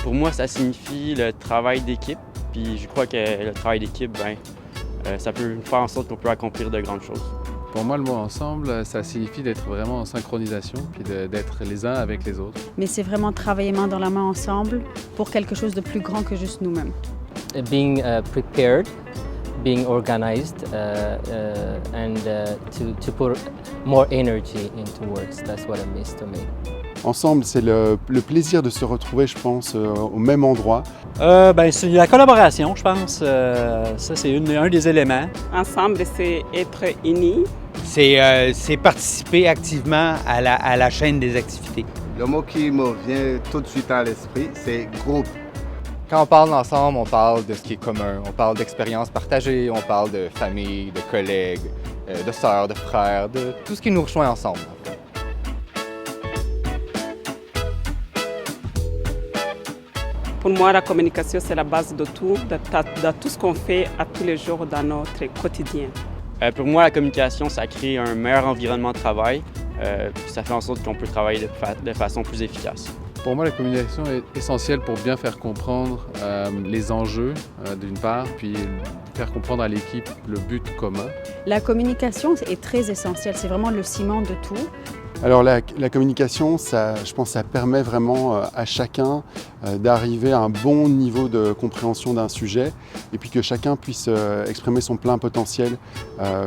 Pour moi, ça signifie le travail d'équipe. Puis je crois que le travail d'équipe, ça peut faire en sorte qu'on peut accomplir de grandes choses. Pour moi, le mot ensemble, ça signifie d'être vraiment en synchronisation, puis d'être les uns avec les autres. Mais c'est vraiment travailler main dans la main ensemble pour quelque chose de plus grand que juste nous-mêmes. Being prepared, being organized, and to put more energy into works. That's what it means to me. Ensemble, c'est le plaisir de se retrouver, je pense, au même endroit. C'est la collaboration, je pense. Ça, c'est un des éléments. Ensemble, c'est être unis. C'est participer activement à la chaîne des activités. Le mot qui me vient tout de suite à l'esprit, c'est groupe. Quand on parle d'ensemble, on parle de ce qui est commun, on parle d'expériences partagées, on parle de famille, de collègues, de sœurs, de frères, de tout ce qui nous rejoint ensemble. Pour moi, la communication, c'est la base de tout ce qu'on fait à tous les jours dans notre quotidien. Pour moi, la communication, ça crée un meilleur environnement de travail. Puis ça fait en sorte qu'on peut travailler de façon plus efficace. Pour moi, la communication est essentielle pour bien faire comprendre les enjeux, d'une part, puis faire comprendre à l'équipe le but commun. La communication est très essentielle, c'est vraiment le ciment de tout. Alors la communication, je pense que ça permet vraiment à chacun d'arriver à un bon niveau de compréhension d'un sujet et puis que chacun puisse exprimer son plein potentiel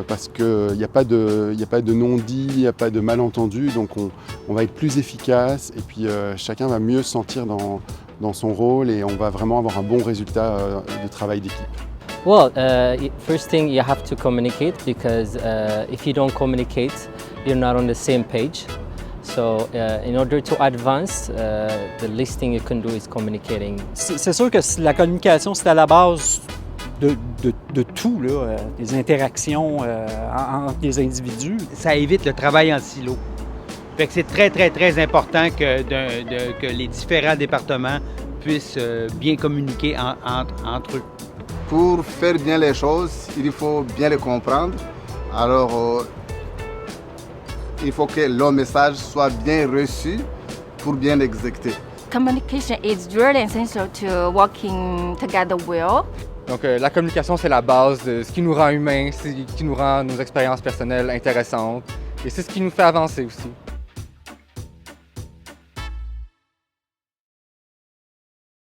parce qu'il n'y a pas de non-dit, il n'y a pas de malentendu, donc on va être plus efficace et puis chacun va mieux se sentir dans son rôle et on va vraiment avoir un bon résultat de travail d'équipe. Well, first thing you have to communicate because if you don't communicate, you're not on the same page. So in order to advance, the least thing you can do is communicating. C'est sûr que la communication, c'est à la base de tout, là, des interactions entre les individus. Ça évite le travail en silo. Fait que c'est très, très, très important que les différents départements puissent bien communiquer entre eux. Pour faire bien les choses, il faut bien les comprendre. Alors, il faut que le message soit bien reçu pour bien exécuter. Communication is really essential to working together well. Donc la communication, c'est la base de ce qui nous rend humains, ce qui nous rend nos expériences personnelles intéressantes et c'est ce qui nous fait avancer aussi.